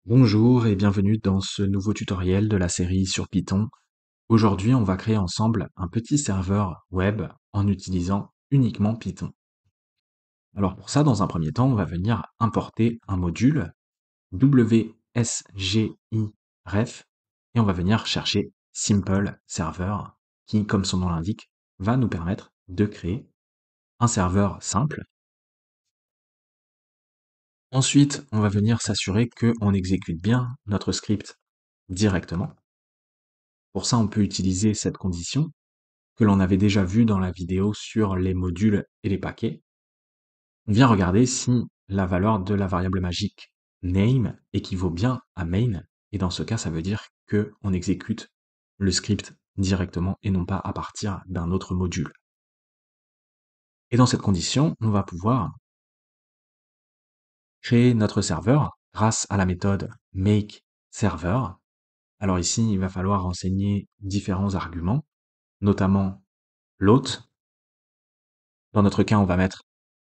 Bonjour et bienvenue dans ce nouveau tutoriel de la série sur Python. Aujourd'hui, on va créer ensemble un petit serveur web en utilisant uniquement Python. Alors pour ça, dans un premier temps, on va venir importer un module WSGI ref et on va venir chercher Simple Server qui, comme son nom l'indique, va nous permettre de créer un serveur simple. Ensuite, on va venir s'assurer qu'on exécute bien notre script directement. Pour ça, on peut utiliser cette condition que l'on avait déjà vue dans la vidéo sur les modules et les paquets. On vient regarder si la valeur de la variable magique name équivaut bien à main, et dans ce cas, ça veut dire qu'on exécute le script directement et non pas à partir d'un autre module. Et dans cette condition, on va pouvoir créer notre serveur grâce à la méthode makeServer. Alors ici, il va falloir renseigner différents arguments, notamment l'hôte. Dans notre cas, on va mettre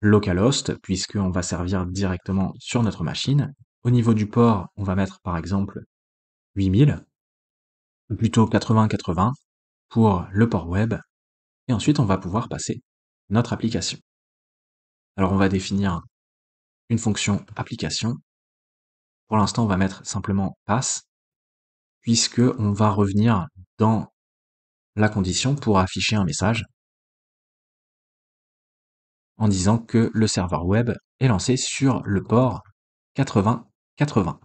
localhost, puisqu'on va servir directement sur notre machine. Au niveau du port, on va mettre par exemple 8000, ou plutôt 8080 pour le port web, et ensuite on va pouvoir passer notre application. Alors on va définir une fonction application. Pour l'instant, on va mettre simplement pass, puisque on va revenir dans la condition pour afficher un message en disant que le serveur web est lancé sur le port 8080.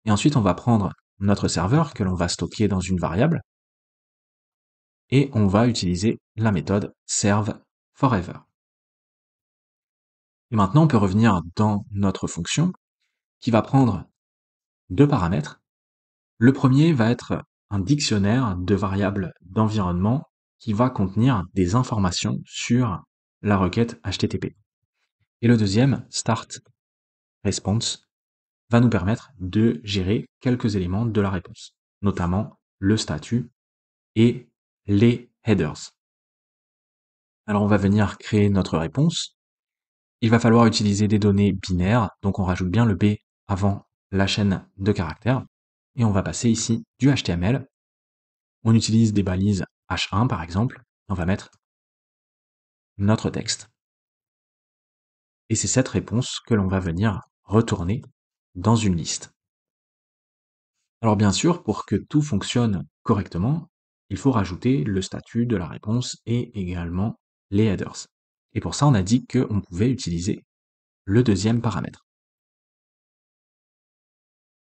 Et ensuite, on va prendre notre serveur que l'on va stocker dans une variable et on va utiliser la méthode serveForever. Et maintenant, on peut revenir dans notre fonction qui va prendre deux paramètres. Le premier va être un dictionnaire de variables d'environnement qui va contenir des informations sur la requête HTTP. Et le deuxième, startResponse, va nous permettre de gérer quelques éléments de la réponse, notamment le statut et les headers. Alors on va venir créer notre réponse. Il va falloir utiliser des données binaires, donc on rajoute bien le B avant la chaîne de caractères, et on va passer ici du HTML. On utilise des balises H1 par exemple, on va mettre notre texte. Et c'est cette réponse que l'on va venir retourner dans une liste. Alors bien sûr, pour que tout fonctionne correctement, il faut rajouter le statut de la réponse et également les headers. Et pour ça, on a dit qu'on pouvait utiliser le deuxième paramètre.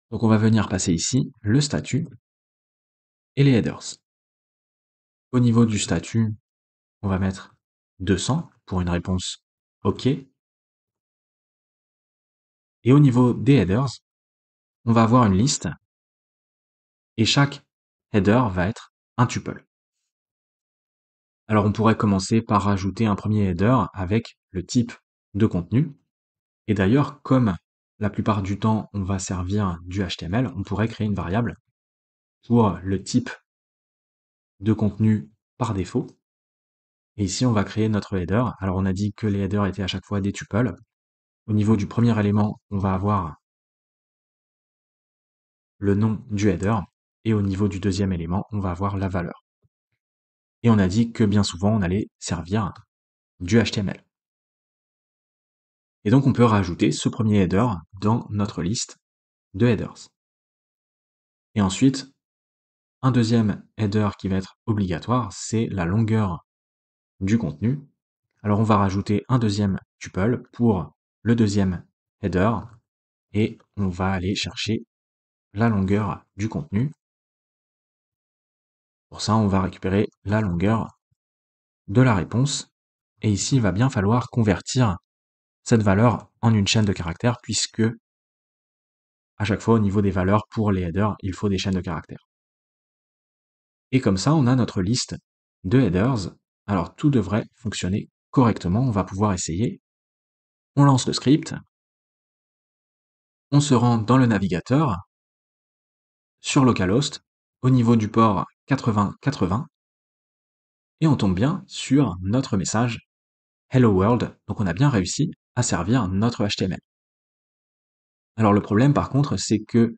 Donc on va venir passer ici le statut et les headers. Au niveau du statut, on va mettre 200 pour une réponse OK. Et au niveau des headers, on va avoir une liste et chaque header va être un tuple. Alors on pourrait commencer par rajouter un premier header avec le type de contenu. Et d'ailleurs, comme la plupart du temps on va servir du HTML, on pourrait créer une variable pour le type de contenu par défaut. Et ici on va créer notre header. Alors on a dit que les headers étaient à chaque fois des tuples. Au niveau du premier élément, on va avoir le nom du header. Et au niveau du deuxième élément, on va avoir la valeur. Et on a dit que bien souvent on allait servir du HTML. Et donc on peut rajouter ce premier header dans notre liste de headers. Et ensuite, un deuxième header qui va être obligatoire, c'est la longueur du contenu. Alors on va rajouter un deuxième tuple pour le deuxième header et on va aller chercher la longueur du contenu. Pour ça, on va récupérer la longueur de la réponse. Et ici, il va bien falloir convertir cette valeur en une chaîne de caractères puisque à chaque fois au niveau des valeurs pour les headers, il faut des chaînes de caractères. Et comme ça, on a notre liste de headers. Alors tout devrait fonctionner correctement. On va pouvoir essayer. On lance le script. On se rend dans le navigateur sur localhost au niveau du port 8080 et on tombe bien sur notre message Hello World. Donc on a bien réussi à servir notre HTML. Alors le problème par contre, c'est que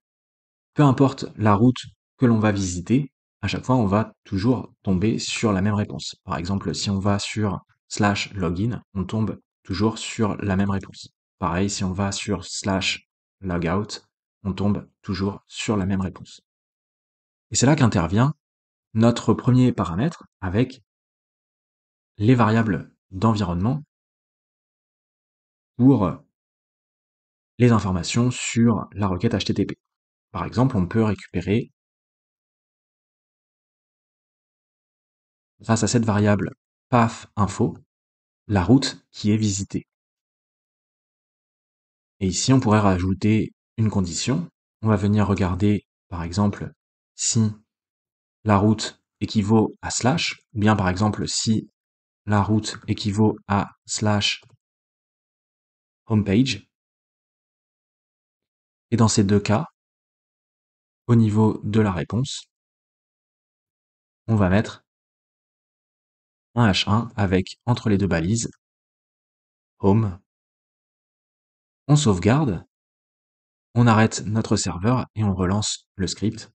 peu importe la route que l'on va visiter, à chaque fois on va toujours tomber sur la même réponse. Par exemple, si on va sur /login, on tombe toujours sur la même réponse. Pareil, si on va sur /logout, on tombe toujours sur la même réponse. Et c'est là qu'intervient notre premier paramètre avec les variables d'environnement pour les informations sur la requête HTTP. Par exemple, on peut récupérer, grâce à cette variable path_info, la route qui est visitée. Et ici, on pourrait rajouter une condition. On va venir regarder, par exemple, si la route équivaut à /, ou bien par exemple si la route équivaut à /homepage. Et dans ces deux cas, au niveau de la réponse, on va mettre un H1 avec, entre les deux balises, home. On sauvegarde, on arrête notre serveur et on relance le script.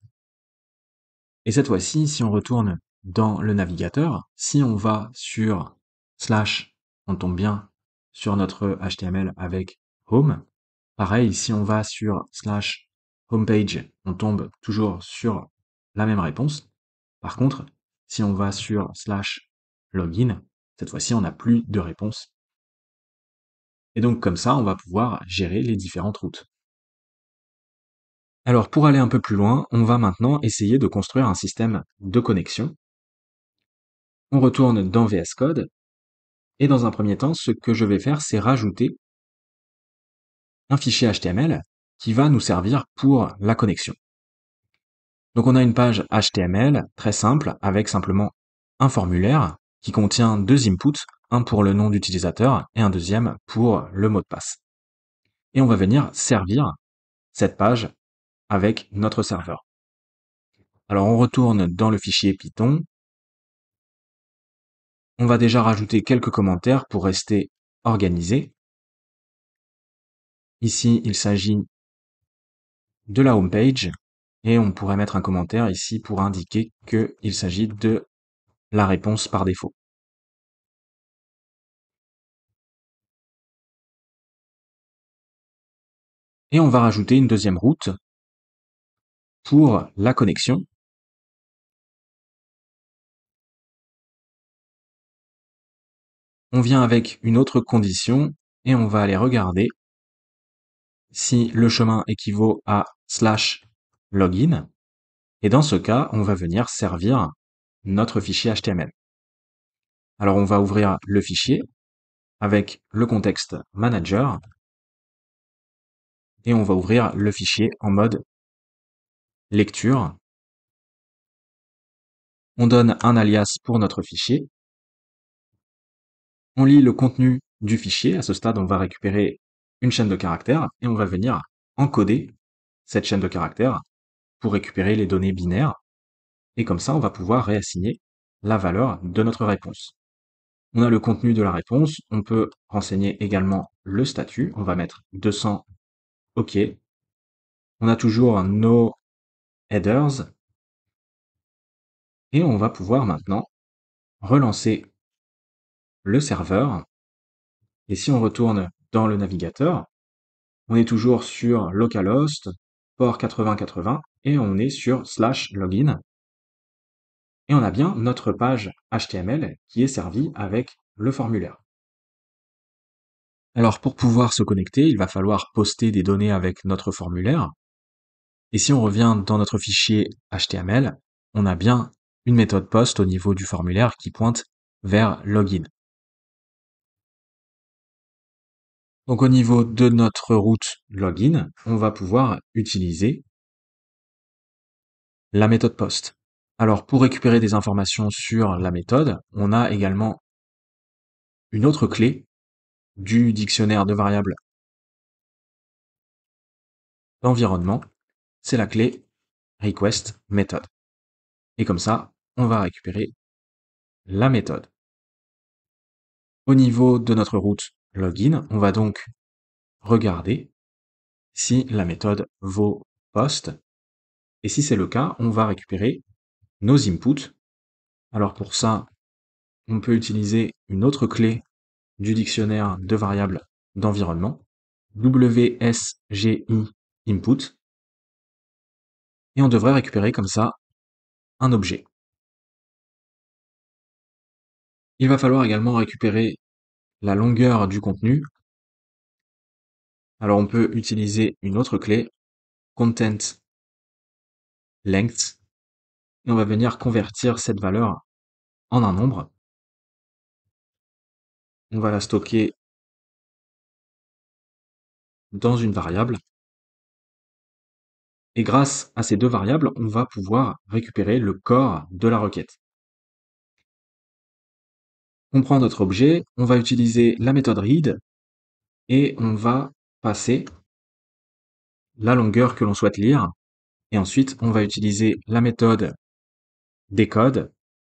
Et cette fois-ci, si on retourne dans le navigateur, si on va sur /, on tombe bien sur notre HTML avec home. Pareil, si on va sur /homepage, on tombe toujours sur la même réponse. Par contre, si on va sur /login, cette fois-ci, on n'a plus de réponse. Et donc, comme ça, on va pouvoir gérer les différentes routes. Alors, pour aller un peu plus loin, on va maintenant essayer de construire un système de connexion. On retourne dans VS Code, et dans un premier temps, ce que je vais faire, c'est rajouter un fichier HTML qui va nous servir pour la connexion. Donc on a une page HTML très simple avec simplement un formulaire qui contient deux inputs, un pour le nom d'utilisateur et un deuxième pour le mot de passe. Et on va venir servir cette page avec notre serveur. Alors on retourne dans le fichier Python. On va déjà rajouter quelques commentaires pour rester organisé. Ici, il s'agit de la home page et on pourrait mettre un commentaire ici pour indiquer qu'il s'agit de la réponse par défaut. Et on va rajouter une deuxième route pour la connexion. On vient avec une autre condition et on va aller regarder si le chemin équivaut à /login. Et dans ce cas, on va venir servir notre fichier HTML. Alors on va ouvrir le fichier avec le contexte manager et on va ouvrir le fichier en mode lecture. On donne un alias pour notre fichier. On lit le contenu du fichier. À ce stade, on va récupérer une chaîne de caractères et on va venir encoder cette chaîne de caractères pour récupérer les données binaires. Et comme ça, on va pouvoir réassigner la valeur de notre réponse. On a le contenu de la réponse. On peut renseigner également le statut. On va mettre 200 OK. On a toujours nos headers. Et on va pouvoir maintenant relancer le serveur. Et si on retourne dans le navigateur, on est toujours sur localhost, port 8080, et on est sur /login. Et on a bien notre page HTML qui est servie avec le formulaire. Alors pour pouvoir se connecter, il va falloir poster des données avec notre formulaire. Et si on revient dans notre fichier HTML, on a bien une méthode post au niveau du formulaire qui pointe vers login. Donc au niveau de notre route login, on va pouvoir utiliser la méthode post. Alors pour récupérer des informations sur la méthode, on a également une autre clé du dictionnaire de variables d'environnement, c'est la clé request method. Et comme ça, on va récupérer la méthode. Au niveau de notre route login, on va donc regarder si la méthode vaut post. Et si c'est le cas, on va récupérer nos inputs. Alors pour ça, on peut utiliser une autre clé du dictionnaire de variables d'environnement, WSGI input, et on devrait récupérer comme ça un objet. Il va falloir également récupérer la longueur du contenu. Alors on peut utiliser une autre clé, content length, et on va venir convertir cette valeur en un nombre. On va la stocker dans une variable. Et grâce à ces deux variables, on va pouvoir récupérer le corps de la requête. On prend notre objet, on va utiliser la méthode read et on va passer la longueur que l'on souhaite lire. Et ensuite, on va utiliser la méthode decode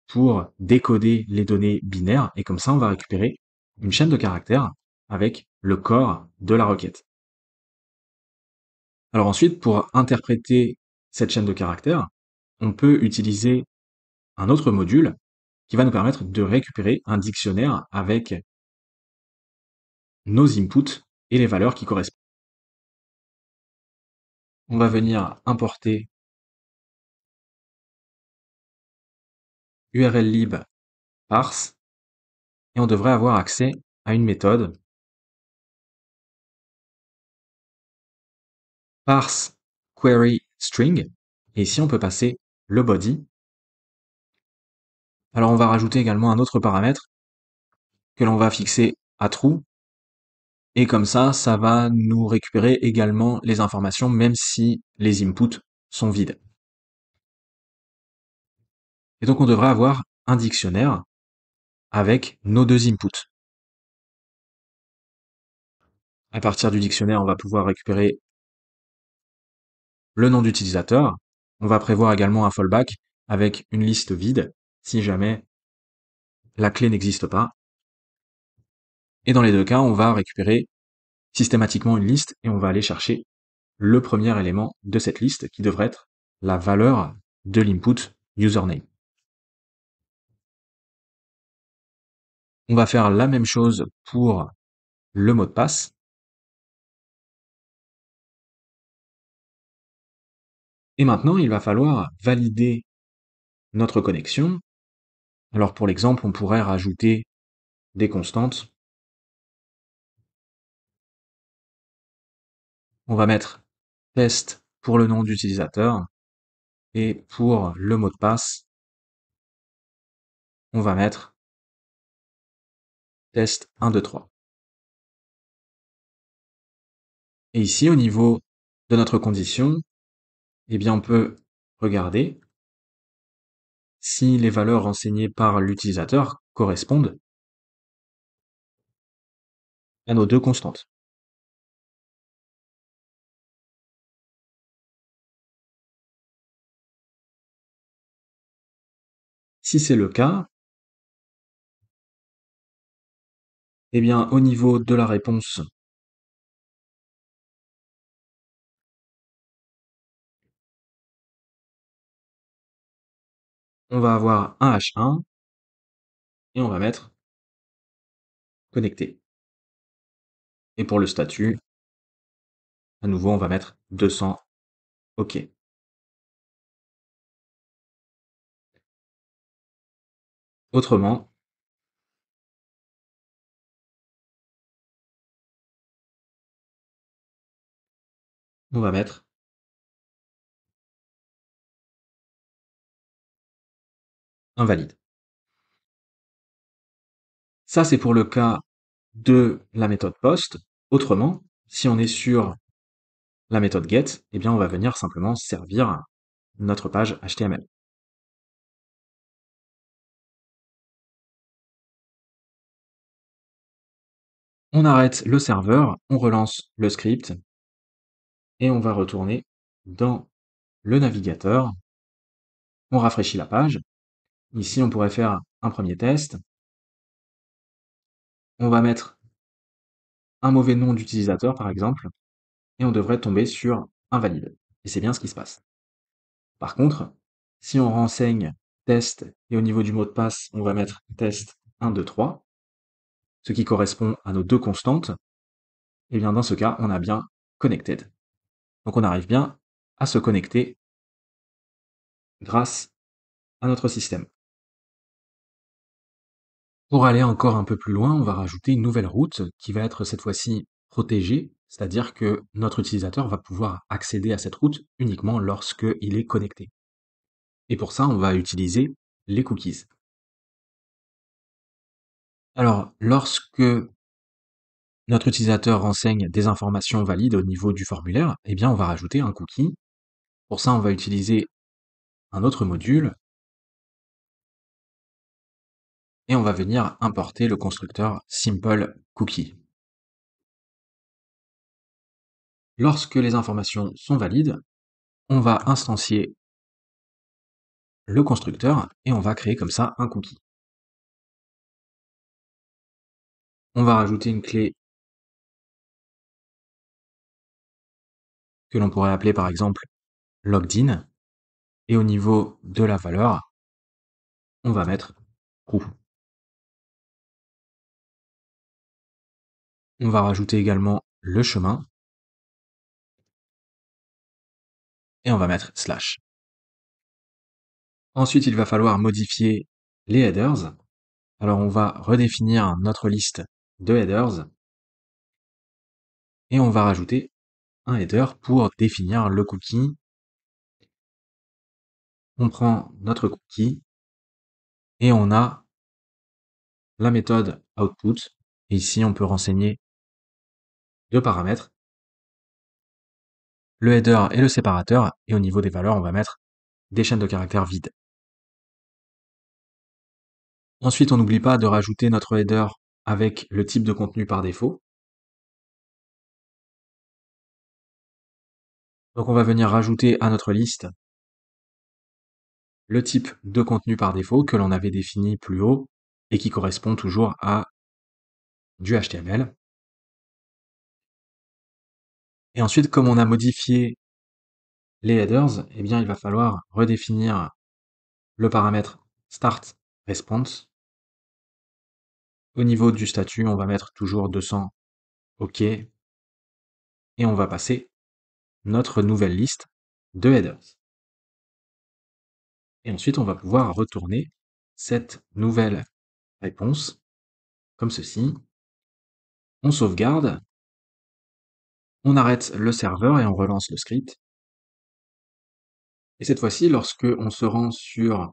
pour décoder les données binaires. Et comme ça, on va récupérer une chaîne de caractères avec le corps de la requête. Alors ensuite, pour interpréter cette chaîne de caractères, on peut utiliser un autre module qui va nous permettre de récupérer un dictionnaire avec nos inputs et les valeurs qui correspondent. On va venir importer urllib parse et on devrait avoir accès à une méthode parse query string. Et ici, on peut passer le body. Alors, on va rajouter également un autre paramètre que l'on va fixer à true. Et comme ça va nous récupérer également les informations, même si les inputs sont vides. Et donc, on devrait avoir un dictionnaire avec nos deux inputs. À partir du dictionnaire, on va pouvoir récupérer le nom d'utilisateur. On va prévoir également un fallback avec une liste vide si jamais la clé n'existe pas. Et dans les deux cas, on va récupérer systématiquement une liste et on va aller chercher le premier élément de cette liste qui devrait être la valeur de l'input username. On va faire la même chose pour le mot de passe. Et maintenant, il va falloir valider notre connexion. Alors pour l'exemple, on pourrait rajouter des constantes. On va mettre test pour le nom d'utilisateur et pour le mot de passe, on va mettre test 1, 2, 3. Et ici, au niveau de notre condition, eh bien, on peut regarder si les valeurs renseignées par l'utilisateur correspondent à nos deux constantes. Si c'est le cas, eh bien, au niveau de la réponse, on va avoir un H1 et on va mettre connecté. Et pour le statut, à nouveau, on va mettre 200 OK. Autrement, on va mettre invalide. Ça, c'est pour le cas de la méthode post. Autrement, si on est sur la méthode get, eh bien, on va venir simplement servir notre page HTML. On arrête le serveur, on relance le script et on va retourner dans le navigateur. On rafraîchit la page. Ici, on pourrait faire un premier test. On va mettre un mauvais nom d'utilisateur, par exemple. et on devrait tomber sur invalide. Et c'est bien ce qui se passe. Par contre, si on renseigne test et au niveau du mot de passe, on va mettre test 1, 2, 3, ce qui correspond à nos deux constantes, et bien dans ce cas, on a bien connected. Donc on arrive bien à se connecter grâce à notre système. Pour aller encore un peu plus loin, on va rajouter une nouvelle route qui va être cette fois-ci protégée, c'est-à-dire que notre utilisateur va pouvoir accéder à cette route uniquement lorsqu'il est connecté. Et pour ça, on va utiliser les cookies. Alors, lorsque notre utilisateur renseigne des informations valides au niveau du formulaire, eh bien, on va rajouter un cookie. Pour ça, on va utiliser un autre module et on va venir importer le constructeur Simple Cookie. Lorsque les informations sont valides, on va instancier le constructeur et on va créer comme ça un cookie. On va rajouter une clé que l'on pourrait appeler par exemple logged-in et au niveau de la valeur, on va mettre true. On va rajouter également le chemin et on va mettre slash. Ensuite, il va falloir modifier les headers. Alors, on va redéfinir notre liste de headers et on va rajouter un header pour définir le cookie. On prend notre cookie et on a la méthode output. Et ici, on peut renseigner deux paramètres, le header et le séparateur. Et au niveau des valeurs, on va mettre des chaînes de caractères vides. Ensuite, on n'oublie pas de rajouter notre header avec le type de contenu par défaut. Donc on va venir rajouter à notre liste le type de contenu par défaut que l'on avait défini plus haut et qui correspond toujours à du HTML. Et ensuite, comme on a modifié les headers, eh bien, il va falloir redéfinir le paramètre start response. Au niveau du statut, on va mettre toujours 200 OK et on va passer notre nouvelle liste de headers. Et ensuite, on va pouvoir retourner cette nouvelle réponse comme ceci. On sauvegarde, on arrête le serveur et on relance le script. Et cette fois-ci, lorsque on se rend sur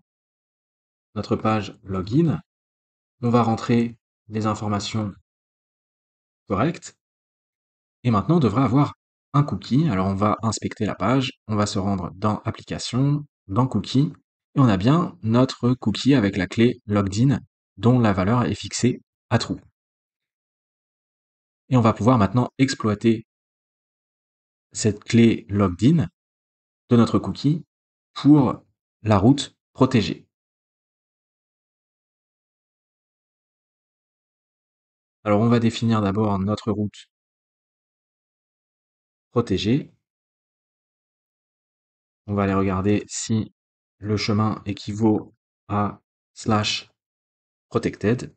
notre page login, on va rentrer les informations correctes. Et maintenant, on devrait avoir un cookie. Alors, on va inspecter la page, on va se rendre dans Applications, dans Cookies, et on a bien notre cookie avec la clé logged-in dont la valeur est fixée à true. Et on va pouvoir maintenant exploiter cette clé logged-in de notre cookie pour la route protégée. Alors, on va définir d'abord notre route protégée. On va aller regarder si le chemin équivaut à /protected.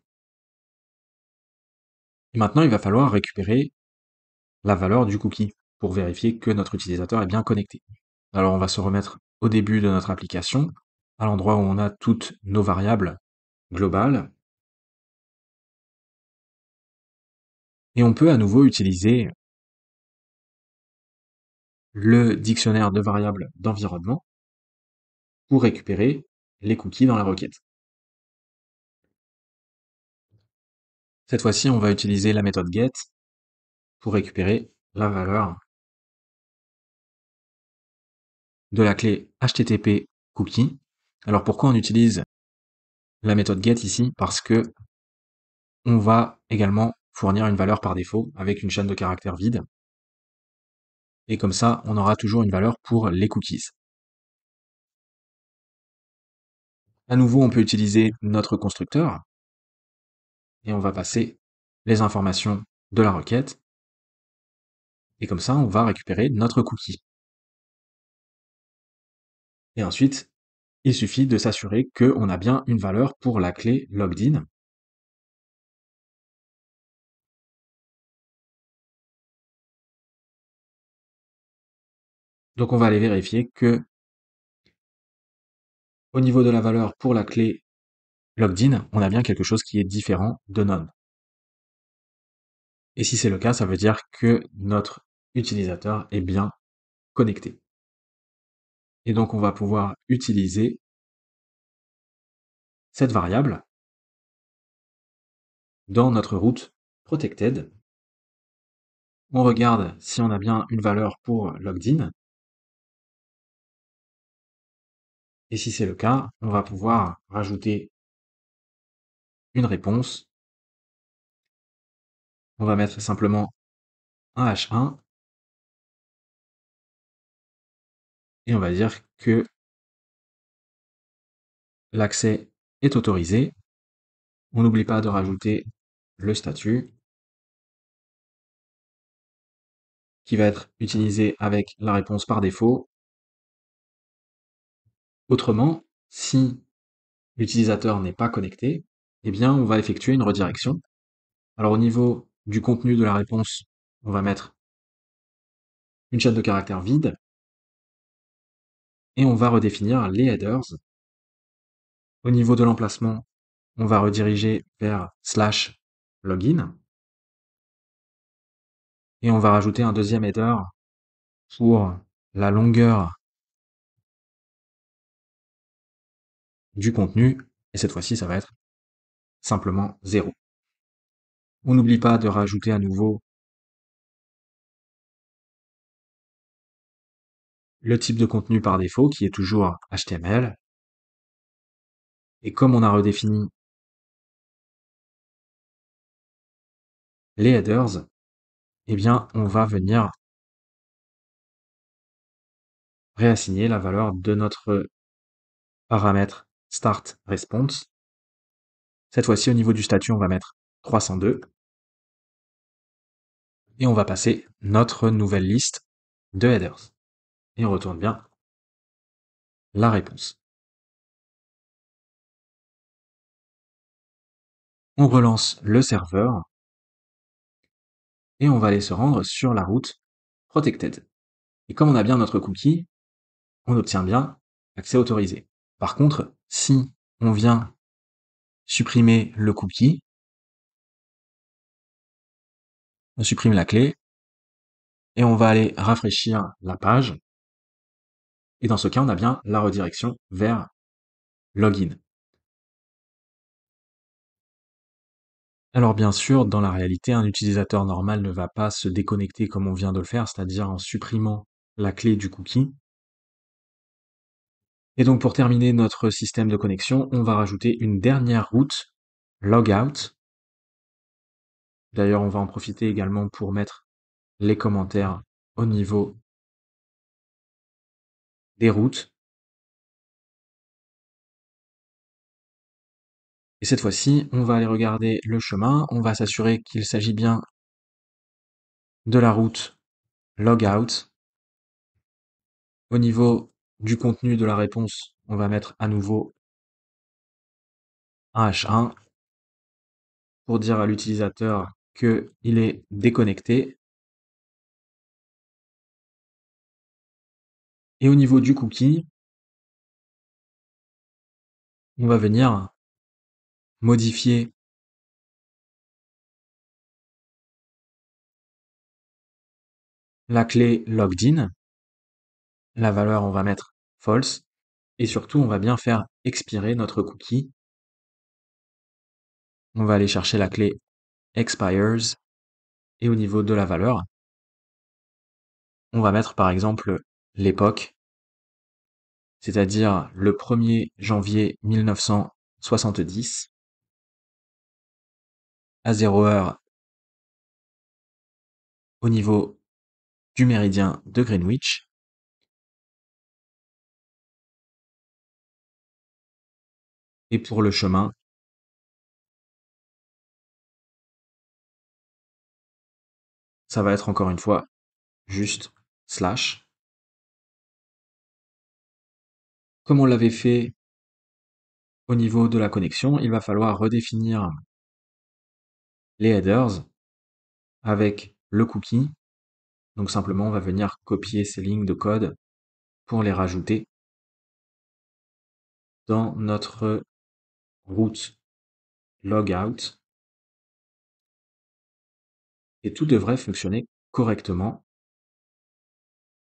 Et maintenant, il va falloir récupérer la valeur du cookie pour vérifier que notre utilisateur est bien connecté. Alors, on va se remettre au début de notre application, à l'endroit où on a toutes nos variables globales. Et on peut à nouveau utiliser le dictionnaire de variables d'environnement pour récupérer les cookies dans la requête. Cette fois-ci, on va utiliser la méthode get pour récupérer la valeur de la clé HTTP cookie. Alors pourquoi on utilise la méthode get ici? Parce que on va également fournir une valeur par défaut avec une chaîne de caractères vide. Et comme ça, on aura toujours une valeur pour les cookies. À nouveau, on peut utiliser notre constructeur et on va passer les informations de la requête. Et comme ça, on va récupérer notre cookie. Et ensuite, il suffit de s'assurer qu'on a bien une valeur pour la clé logged in. Donc on va aller vérifier que au niveau de la valeur pour la clé logged in, on a bien quelque chose qui est différent de none. Et si c'est le cas, ça veut dire que notre utilisateur est bien connecté. Et donc on va pouvoir utiliser cette variable dans notre route protected. On regarde si on a bien une valeur pour logged in. Et si c'est le cas, on va pouvoir rajouter une réponse. On va mettre simplement un H1 et on va dire que l'accès est autorisé. On n'oublie pas de rajouter le statut qui va être utilisé avec la réponse par défaut. Autrement, si l'utilisateur n'est pas connecté, eh bien on va effectuer une redirection. Alors au niveau du contenu de la réponse, on va mettre une chaîne de caractères vide et on va redéfinir les headers. Au niveau de l'emplacement, on va rediriger vers /login et on va rajouter un deuxième header pour la longueur du contenu et cette fois-ci ça va être simplement 0. On n'oublie pas de rajouter à nouveau le type de contenu par défaut qui est toujours HTML. Et comme on a redéfini les headers, eh bien on va venir réassigner la valeur de notre paramètre start response. Cette fois-ci au niveau du statut, on va mettre 302 et on va passer notre nouvelle liste de headers. Et on retourne bien la réponse. On relance le serveur et on va aller se rendre sur la route protected. Et comme on a bien notre cookie, on obtient bien accès autorisé. Par contre, si on vient supprimer le cookie, on supprime la clé et on va aller rafraîchir la page. Et dans ce cas, on a bien la redirection vers login. Alors bien sûr, dans la réalité, un utilisateur normal ne va pas se déconnecter comme on vient de le faire, c'est-à-dire en supprimant la clé du cookie. Et donc pour terminer notre système de connexion, on va rajouter une dernière route, logout. D'ailleurs, on va en profiter également pour mettre les commentaires au niveau des routes. Et cette fois-ci, on va aller regarder le chemin, on va s'assurer qu'il s'agit bien de la route logout. Au niveau du contenu de la réponse, on va mettre à nouveau un H1 pour dire à l'utilisateur qu'il est déconnecté. Et au niveau du cookie, on va venir modifier la clé logged in. La valeur, on va mettre false. Et surtout, on va bien faire expirer notre cookie. On va aller chercher la clé expires. Et au niveau de la valeur, on va mettre par exemple l'époque, c'est-à-dire le 1er janvier 1970 à 0h au niveau du méridien de Greenwich. Et pour le chemin, ça va être encore une fois juste slash. Comme on l'avait fait au niveau de la connexion, il va falloir redéfinir les headers avec le cookie. Donc simplement, on va venir copier ces lignes de code pour les rajouter dans notre route logout. Et tout devrait fonctionner correctement.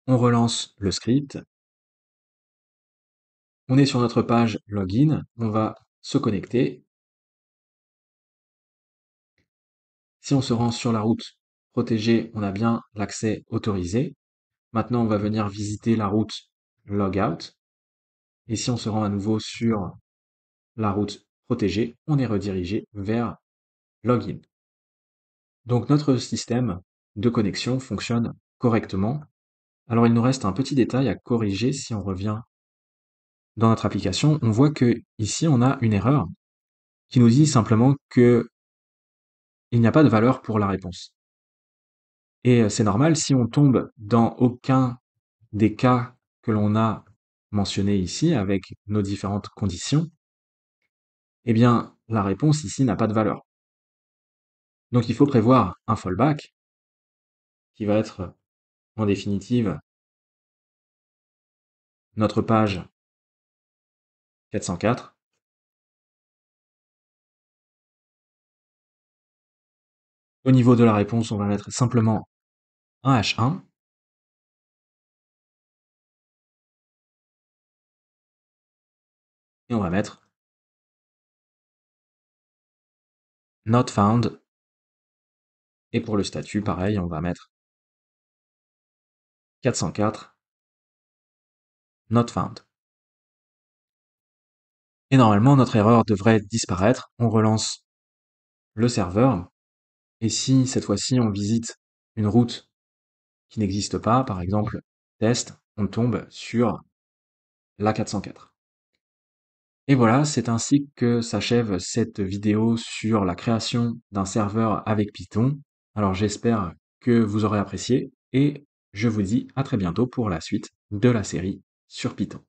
On relance le script. On est sur notre page login. On va se connecter. Si on se rend sur la route protégée, on a bien l'accès autorisé. Maintenant, on va venir visiter la route logout. Et si on se rend à nouveau sur la route protégée, on est redirigé vers login. Donc notre système de connexion fonctionne correctement. Alors il nous reste un petit détail à corriger. Si on revient dans notre application, on voit que ici on a une erreur qui nous dit simplement que il n'y a pas de valeur pour la réponse. Et c'est normal, si on tombe dans aucun des cas que l'on a mentionnés ici avec nos différentes conditions, eh bien la réponse ici n'a pas de valeur. Donc il faut prévoir un fallback qui va être en définitive notre page 404. Au niveau de la réponse, on va mettre simplement un H1. Et on va mettre not found. Et pour le statut, pareil, on va mettre 404 not found. Et normalement, notre erreur devrait disparaître. On relance le serveur. Et si cette fois-ci on visite une route qui n'existe pas, par exemple test, on tombe sur la 404. Et voilà, c'est ainsi que s'achève cette vidéo sur la création d'un serveur avec Python. Alors j'espère que vous aurez apprécié et je vous dis à très bientôt pour la suite de la série sur Python.